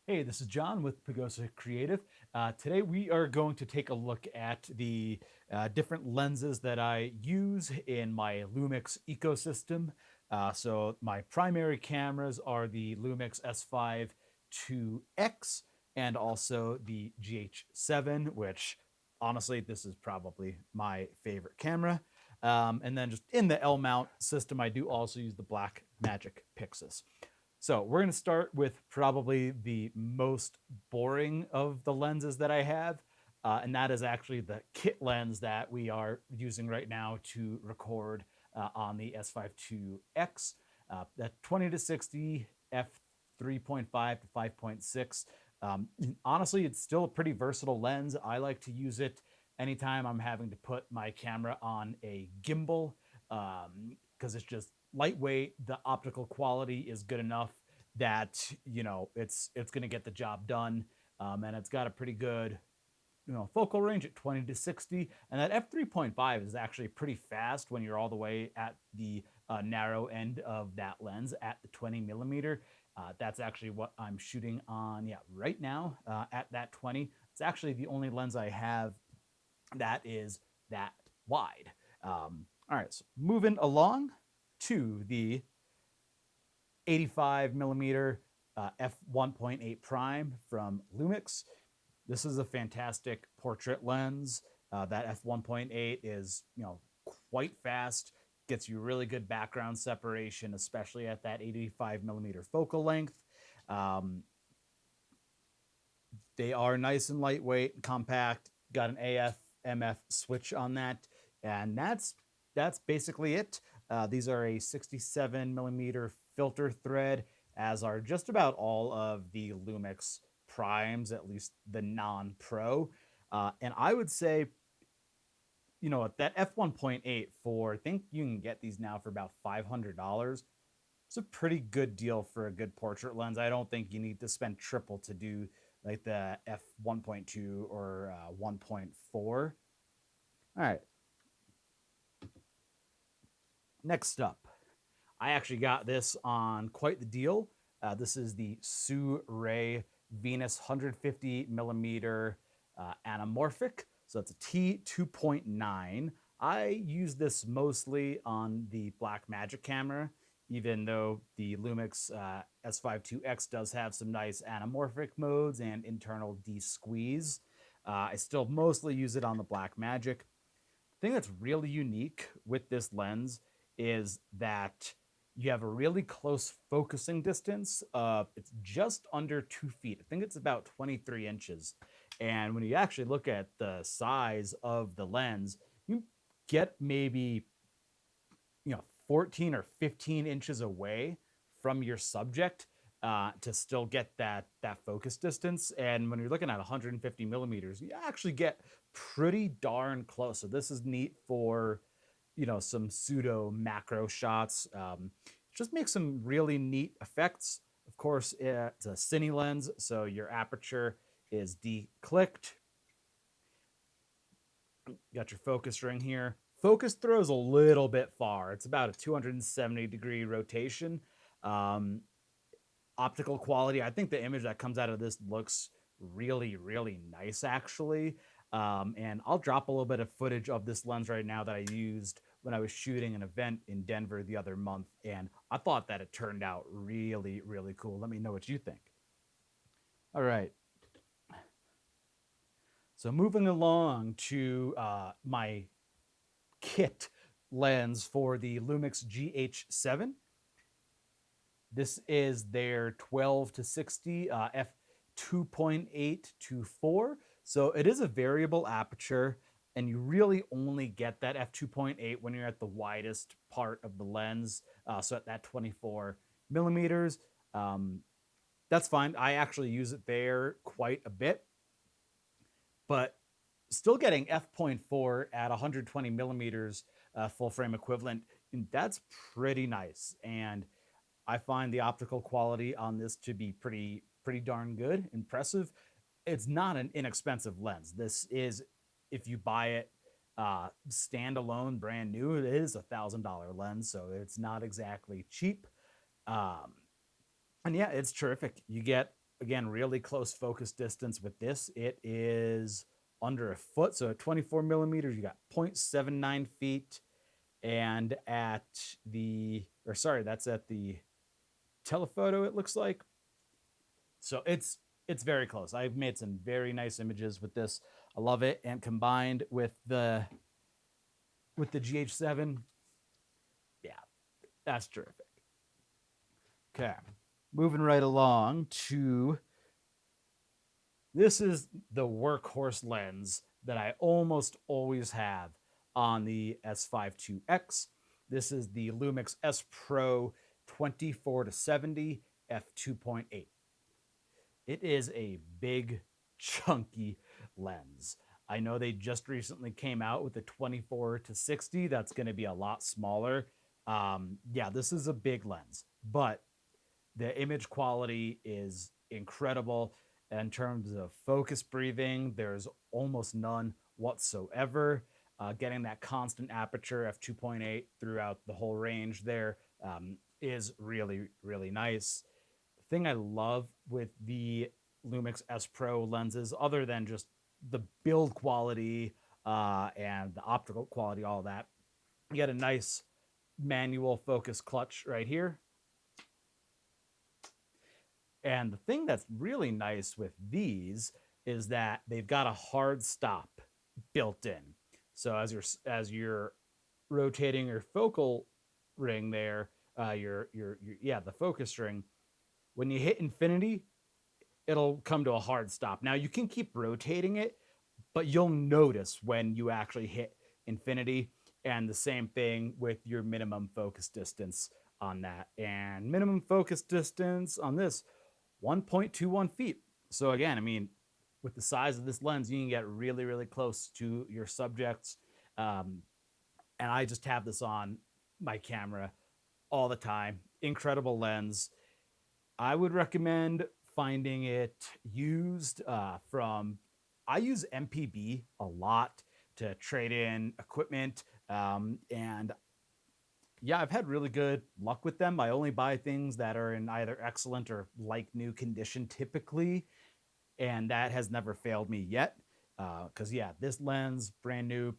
Hey, this is John with Pagosa Creative. Today we are going to take a look at the different lenses that I use in my Lumix ecosystem. So my primary cameras are the Lumix S5 2X and also the GH7, which honestly, this is probably my favorite camera. And then just in the L mount system, I do also use the Black Magic Pixis. So we're going to start with probably the most boring of the lenses that I have. And that is actually the kit lens that we are using right now to record on the S5 2X. That 20 to 60 f3.5 to 5.6. Honestly, it's still a pretty versatile lens. I like to use it anytime I'm having to put my camera on a gimbal, because it's just lightweight. The optical quality is good enough that it's going to get the job done, and it's got a pretty good focal range at 20 to 60, and that f3.5 is actually pretty fast when you're all the way at the narrow end of that lens at the 20 millimeter. That's actually what I'm shooting on, yeah, right now, at that 20. It's actually the only lens I have that is that wide. All right, so moving along to the 85 millimeter f1.8 prime from Lumix. This is a fantastic portrait lens. That f1.8 is, quite fast, gets you really good background separation, especially at that 85 millimeter focal length. Um, they are nice and lightweight, compact. Got an AF MF switch on that, and that's basically it. These are a 67 millimeter filter thread, as are just about all of the Lumix primes, at least the non-pro. And I would say, that f1.8, for I think you can get these now for about $500. It's a pretty good deal for a good portrait lens. I don't think you need to spend triple to do like the f1.2 or 1.4. All right, next up, I actually got this on quite the deal. This is the SIRUI Venus 150 millimeter anamorphic. So it's a T2.9. I use this mostly on the Blackmagic camera, even though the Lumix S5 2X does have some nice anamorphic modes and internal de-squeeze. I still mostly use it on the Blackmagic. The thing that's really unique with this lens is that you have a really close focusing distance. It's just under 2 feet. I think it's about 23 inches. And when you actually look at the size of the lens, you get maybe 14 or 15 inches away from your subject to still get that focus distance. And when you're looking at 150 millimeters, you actually get pretty darn close. So this is neat for some pseudo macro shots. Just makes some really neat effects. Of course, it's a cine lens, so your aperture is declicked. Got your focus ring here. Focus throws a little bit far. It's about a 270-degree rotation. Um, Optical quality, I think the image that comes out of this looks really, really nice, actually. And I'll drop a little bit of footage of this lens right now that I used when I was shooting an event in Denver the other month, and I thought that it turned out really, really cool. Let me know what you think. All right. So moving along to my kit lens for the Lumix GH7. This is their 12 to 60 f2.8 to 4. So it is a variable aperture, and you really only get that f2.8 when you're at the widest part of the lens. So at that 24 millimeters, that's fine. I actually use it there quite a bit, but still getting f.4 at 120 millimeters full frame equivalent, and that's pretty nice. And I find the optical quality on this to be pretty darn good, impressive. It's not an inexpensive lens. This is, if you buy it standalone, brand new, it is $1,000 lens, so it's not exactly cheap. Um, and yeah, it's terrific. You get again, really close focus distance with this. It is under a foot. So at 24 millimeters, you got 0.79 feet. And at the, or sorry, that's at the telephoto, it looks like. So it's very close. I've made some very nice images with this. I love it. And combined with the GH7, yeah, that's terrific. Okay, moving right along to, this is the workhorse lens that I almost always have on the S5 II. This is the Lumix S Pro 24-70 f2.8. It is a big, chunky lens. I know they just recently came out with the 24-60. That's going to be a lot smaller. Yeah, this is a big lens, but the image quality is incredible. In terms of focus breathing, there's almost none whatsoever. Getting that constant aperture f2.8 throughout the whole range there is really, really nice. The thing I love with the Lumix S Pro lenses, other than just the build quality and the optical quality, all that, you get a nice manual focus clutch right here. And the thing that's really nice with these is that they've got a hard stop built in. So as you're rotating your focal ring there, the focus ring, when you hit infinity, it'll come to a hard stop. Now you can keep rotating it, but you'll notice when you actually hit infinity. And the same thing with your minimum focus distance on that. And minimum focus distance on this, 1.21 feet. So again, I mean, with the size of this lens, you can get really, really close to your subjects. And I just have this on my camera all the time. Incredible lens. I would recommend finding it used I use MPB a lot to trade in equipment. And yeah, I've had really good luck with them. I only buy things that are in either excellent or like new condition typically, and that has never failed me yet. Because yeah, this lens, brand new,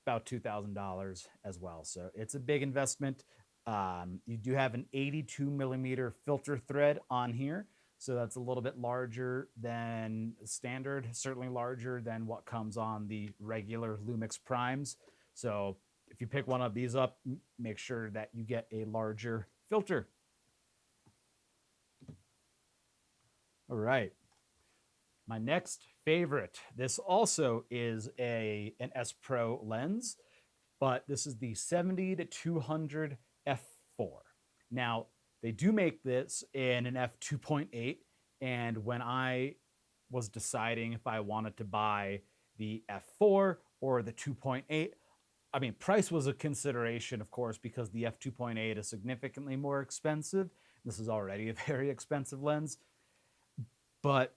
about $2,000 as well. So it's a big investment. You do have an 82 millimeter filter thread on here. So that's a little bit larger than standard, certainly larger than what comes on the regular Lumix Primes. So if you pick one of these up, make sure that you get a larger filter. All right. My next favorite. This also is an S Pro lens, but this is the 70-200 f4. Now, they do make this in an f2.8, and when I was deciding if I wanted to buy the f4 or the 2.8, I mean, price was a consideration, of course, because the f2.8 is significantly more expensive. This is already a very expensive lens, but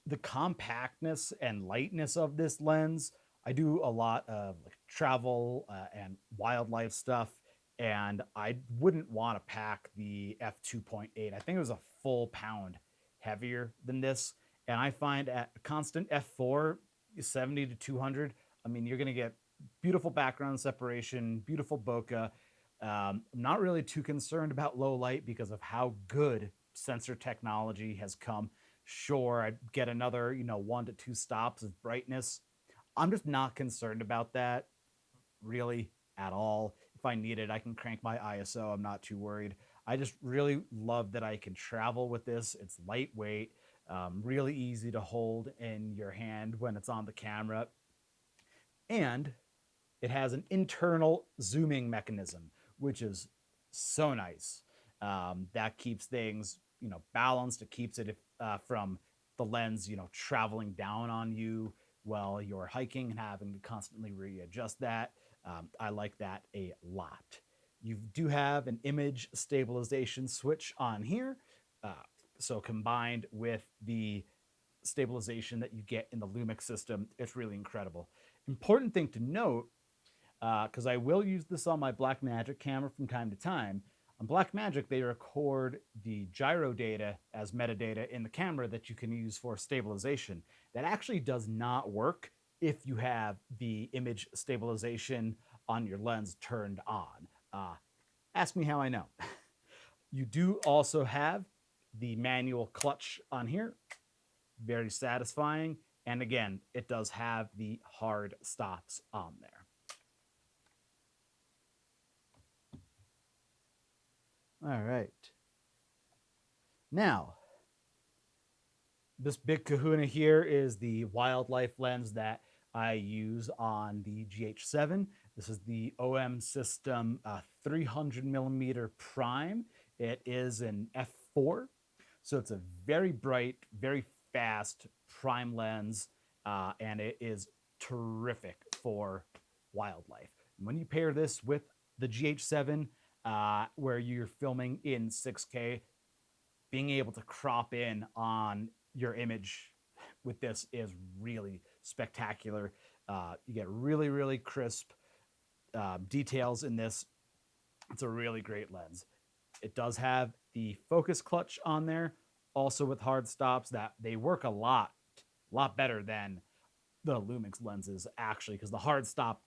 the compactness and lightness of this lens, I do a lot of like travel and wildlife stuff, and I wouldn't want to pack the f2.8. I think it was a full pound heavier than this, and I find at constant f4, 70-200, I mean, you're going to get beautiful background separation, beautiful bokeh. I'm not really too concerned about low light because of how good sensor technology has come. Sure, I'd get another, 1 to 2 stops of brightness. I'm just not concerned about that really at all. If I need it, I can crank my ISO. I'm not too worried. I just really love that I can travel with this. It's lightweight, really easy to hold in your hand when it's on the camera. And it has an internal zooming mechanism, which is so nice. That keeps things, balanced. It keeps it from the lens, traveling down on you while you're hiking and having to constantly readjust that. I like that a lot. You do have an image stabilization switch on here. So combined with the stabilization that you get in the Lumix system, it's really incredible. Important thing to note, because I will use this on my Blackmagic camera from time to time, On Blackmagic, they record the gyro data as metadata in the camera that you can use for stabilization. That actually does not work if you have the image stabilization on your lens turned on. Ask me how I know. You do also have the manual clutch on here, very satisfying. And again, it does have the hard stops on there. All right. Now, this big kahuna here is the wildlife lens that I use on the GH7. This is the OM System 300 millimeter prime. It is an f4, so it's a very bright, very fast prime lens, and it is terrific for wildlife. When you pair this with the GH7, where you're filming in 6K, being able to crop in on your image with this is really spectacular. You get really, really crisp details in this. It's a really great lens. It does have the focus clutch on there, also with hard stops that they work a lot better than the Lumix lenses, actually, because the hard stop,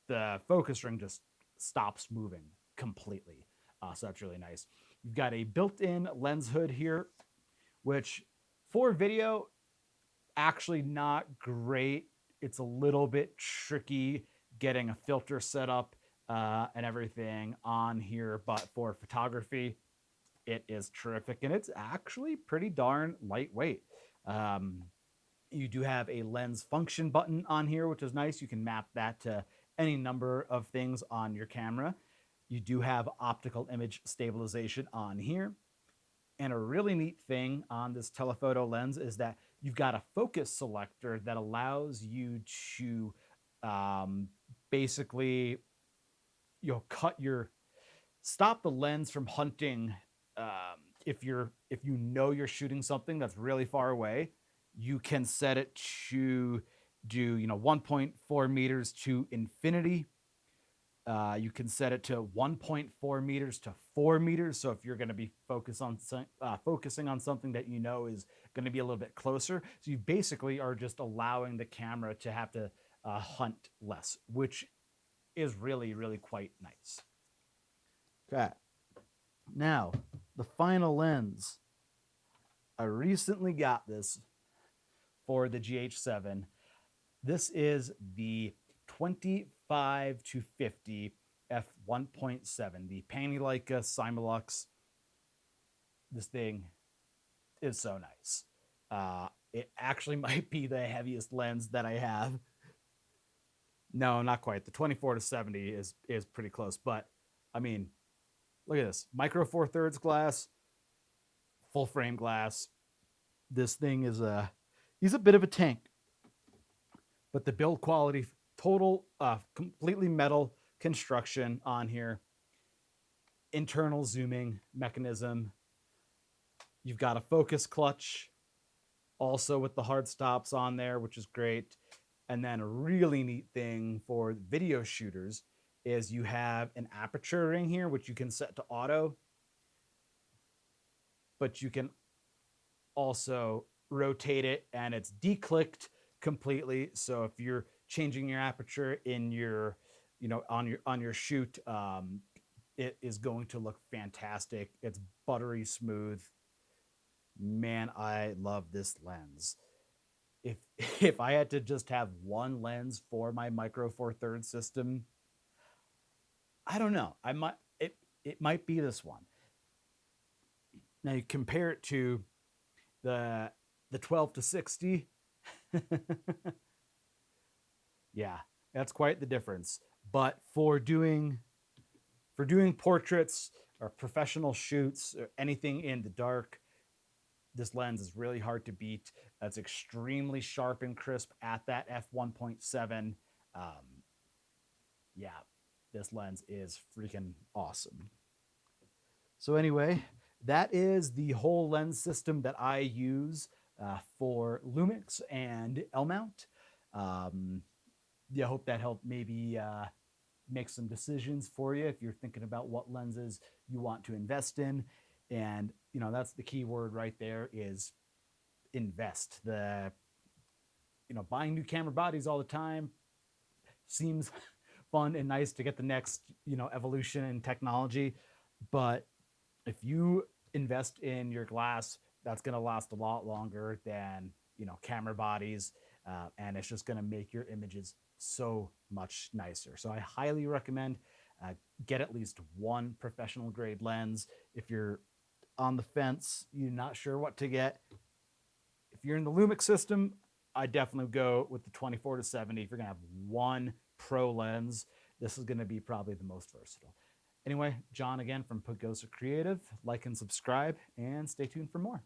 the focus ring just stops moving completely. So that's really nice. You've got a built-in lens hood here, which for video, actually not great. It's a little bit tricky getting a filter set up and everything on here, but for photography, it is terrific, and it's actually pretty darn lightweight. You do have a lens function button on here, which is nice. You can map that to any number of things on your camera. You do have optical image stabilization on here. And a really neat thing on this telephoto lens is that you've got a focus selector that allows you to basically, stop the lens from hunting. If you know you're shooting something that's really far away, you can set it to do 1.4 meters to infinity. You can set it to 1.4 meters to 4 meters. So if you're going to be focusing on something that you know is going to be a little bit closer, so you basically are just allowing the camera to have to hunt less, which is really, really quite nice. Okay. Now, the final lens. I recently got this for the GH7. This is the 25 to 50 f1.7, the Leica Simulux. This thing is so nice. It actually might be the heaviest lens that I have. No, not quite. The 24 to 70 is pretty close, but I mean, look at this. Micro 4/3 glass, full frame glass. This thing is he's a bit of a tank, but the build quality, total completely metal construction on here, internal zooming mechanism. You've got a focus clutch also with the hard stops on there, which is great. And then a really neat thing for video shooters is you have an aperture ring here, which you can set to auto, but you can also rotate it and it's declicked completely. So if you're changing your aperture in your, on your shoot, it is going to look fantastic. It's buttery smooth. Man, I love this lens. If I had to just have one lens for my Micro Four Thirds system, I don't know. It might be this one. Now you compare it to the 12 to 60. Yeah, that's quite the difference. But for doing portraits or professional shoots or anything in the dark, this lens is really hard to beat. It's extremely sharp and crisp at that f1.7. Yeah, this lens is freaking awesome. So anyway, that is the whole lens system that I use for Lumix and L-mount. Yeah, I hope that helped maybe make some decisions for you if you're thinking about what lenses you want to invest in. And that's the key word right there, is invest. Buying new camera bodies all the time seems fun and nice to get the next evolution in technology, but if you invest in your glass, that's going to last a lot longer than camera bodies, and it's just going to make your images so much nicer. So I highly recommend get at least one professional grade lens. If you're on the fence, you're not sure what to get, if you're in the Lumix system, I definitely go with the 24-70. If you're gonna have one pro lens, this is gonna be probably the most versatile. Anyway, John again from Pagosa Creative. Like and subscribe, and stay tuned for more.